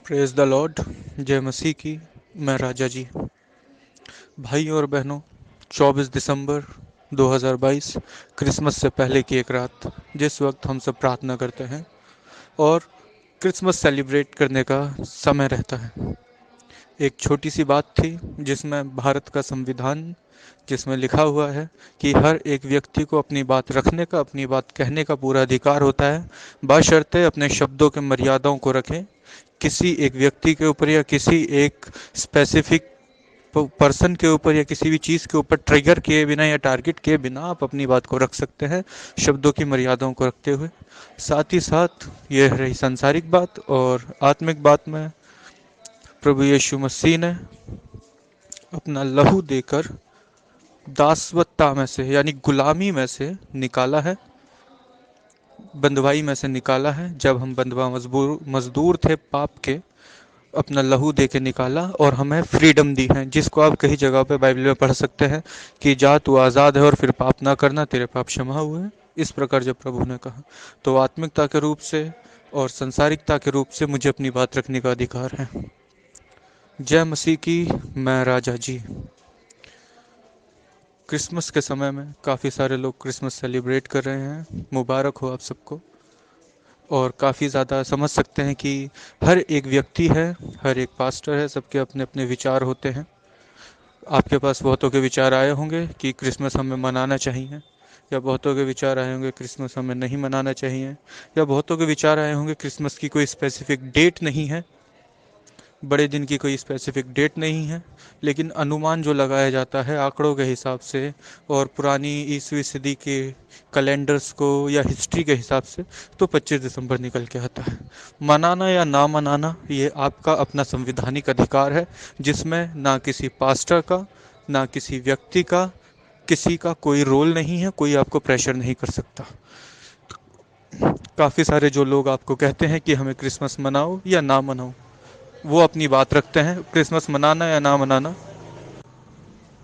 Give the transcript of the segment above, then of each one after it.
Praise the Lord. जय मसीह की। मैं राजा जी। भाई और बहनों, 24 दिसंबर 2022 क्रिसमस से पहले की एक रात, जिस वक्त हम सब प्रार्थना करते हैं और क्रिसमस सेलिब्रेट करने का समय रहता है। एक छोटी सी बात थी जिसमें भारत का संविधान, जिसमें लिखा हुआ है कि हर एक व्यक्ति को अपनी बात रखने का, अपनी बात कहने का पूरा अधिकार होता है, बशर्ते अपने शब्दों के मर्यादाओं को रखें। किसी एक व्यक्ति के ऊपर या किसी एक स्पेसिफिक पर्सन के ऊपर या किसी भी चीज़ के ऊपर ट्रिगर किए बिना या टारगेट किए बिना आप अपनी बात को रख सकते हैं, शब्दों की मर्यादाओं को रखते हुए। साथ ही साथ यह रही सांसारिक बात, और आत्मिक बात में प्रभु यीशु मसीह ने अपना लहू देकर दासवत्ता में से यानी गुलामी में से निकाला है, बंधुआई में से निकाला है। जब हम बंधुआ मजदूर थे पाप के, अपना लहू दे के निकाला और हमें फ्रीडम दी है, जिसको आप कई जगह पे बाइबल में पढ़ सकते हैं कि जा तू आज़ाद है और फिर पाप ना करना, तेरे पाप क्षमा हुए हैं। इस प्रकार जब प्रभु ने कहा, तो आत्मिकता के रूप से और संसारिकता के रूप से मुझे अपनी बात रखने का अधिकार है। जय मसीह की। मैं राजा जी। क्रिसमस के समय में काफ़ी सारे लोग क्रिसमस सेलिब्रेट कर रहे हैं, मुबारक हो आप सबको। और काफ़ी ज़्यादा समझ सकते हैं कि हर एक व्यक्ति है, हर एक पास्टर है, सबके अपने अपने विचार होते हैं। आपके पास बहुतों के विचार आए होंगे कि क्रिसमस हमें मनाना चाहिए, या बहुतों के विचार आए होंगे क्रिसमस हमें नहीं मनाना चाहिए, या बहुतों के विचार आए होंगे क्रिसमस की कोई स्पेसिफिक डेट नहीं है, बड़े दिन की कोई स्पेसिफिक डेट नहीं है। लेकिन अनुमान जो लगाया जाता है आंकड़ों के हिसाब से और पुरानी ईसवी सदी के कैलेंडर्स को या हिस्ट्री के हिसाब से, तो 25 दिसंबर निकल के आता है। मनाना या ना मनाना ये आपका अपना संवैधानिक अधिकार है, जिसमें ना किसी पास्टर का, ना किसी व्यक्ति का, किसी का कोई रोल नहीं है, कोई आपको प्रेशर नहीं कर सकता। काफ़ी सारे जो लोग आपको कहते हैं कि हमें क्रिसमस मनाओ या ना मनाओ, वो अपनी बात रखते हैं। क्रिसमस मनाना या ना मनाना,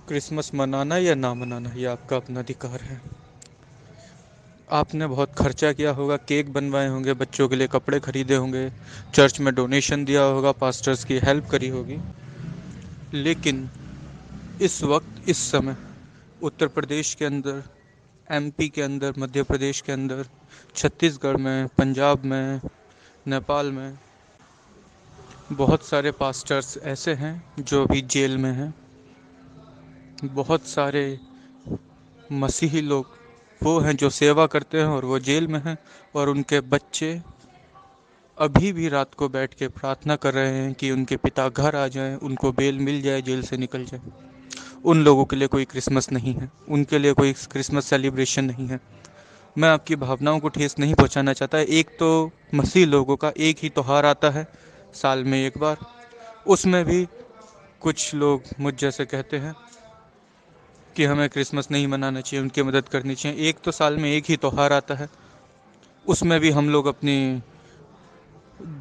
क्रिसमस मनाना या ना मनाना ये आपका अपना अधिकार है। आपने बहुत खर्चा किया होगा, केक बनवाए होंगे, बच्चों के लिए कपड़े खरीदे होंगे, चर्च में डोनेशन दिया होगा, पास्टर्स की हेल्प करी होगी। लेकिन इस वक्त, इस समय उत्तर प्रदेश के अंदर, एमपी के अंदर, मध्य प्रदेश के अंदर, छत्तीसगढ़ में, पंजाब में, नेपाल में बहुत सारे पास्टर्स ऐसे हैं जो अभी जेल में हैं। बहुत सारे मसीही लोग वो हैं जो सेवा करते हैं और वो जेल में हैं, और उनके बच्चे अभी भी रात को बैठ के प्रार्थना कर रहे हैं कि उनके पिता घर आ जाएं, उनको बेल मिल जाए, जेल से निकल जाए। उन लोगों के लिए कोई क्रिसमस नहीं है, उनके लिए कोई क्रिसमस सेलिब्रेशन नहीं है। मैं आपकी भावनाओं को ठेस नहीं पहुंचाना चाहता। एक तो मसीह लोगों का एक ही त्यौहार आता है साल में एक बार, उसमें भी कुछ लोग मुझ जैसे कहते हैं कि हमें क्रिसमस नहीं मनाना चाहिए, उनकी मदद करनी चाहिए। एक तो साल में एक ही त्यौहार आता है, उसमें भी हम लोग अपनी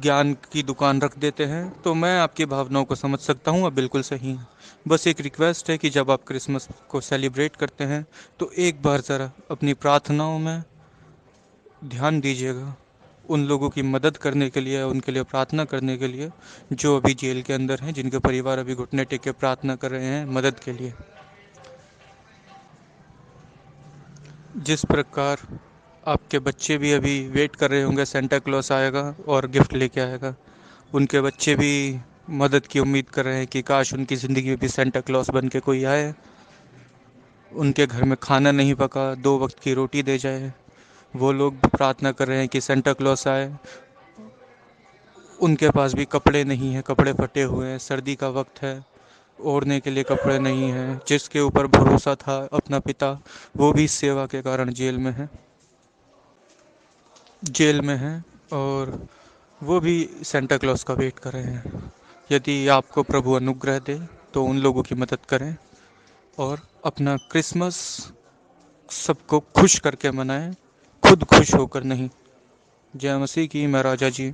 ज्ञान की दुकान रख देते हैं। तो मैं आपकी भावनाओं को समझ सकता हूँ, अब बिल्कुल सही है। बस एक रिक्वेस्ट है कि जब आप क्रिसमस को सेलिब्रेट करते हैं तो एक बार ज़रा अपनी प्रार्थनाओं में ध्यान दीजिएगा, उन लोगों की मदद करने के लिए, उनके लिए प्रार्थना करने के लिए जो अभी जेल के अंदर हैं, जिनके परिवार अभी घुटने टेक के प्रार्थना कर रहे हैं मदद के लिए। जिस प्रकार आपके बच्चे भी अभी वेट कर रहे होंगे सेंटा क्लॉस आएगा और गिफ्ट लेके आएगा, उनके बच्चे भी मदद की उम्मीद कर रहे हैं कि काश उनकी ज़िंदगी में भी सेंटा क्लॉस बन के कोई आए, उनके घर में खाना नहीं पका, 2 वक्त की रोटी दे जाए। वो लोग भी प्रार्थना कर रहे हैं कि सेंटा क्लॉस आए। उनके पास भी कपड़े नहीं हैं, कपड़े फटे हुए हैं, सर्दी का वक्त है, ओढ़ने के लिए कपड़े नहीं हैं। जिसके ऊपर भरोसा था अपना पिता, वो भी इस सेवा के कारण जेल में है, जेल में है, और वो भी सेंटा क्लॉस का वेट कर रहे हैं। यदि आपको प्रभु अनुग्रह दे तो उन लोगों की मदद करें और अपना क्रिसमस सबको खुश करके मनाएं, खुद खुश होकर नहीं। जय मसीह की। मैं राजा जी।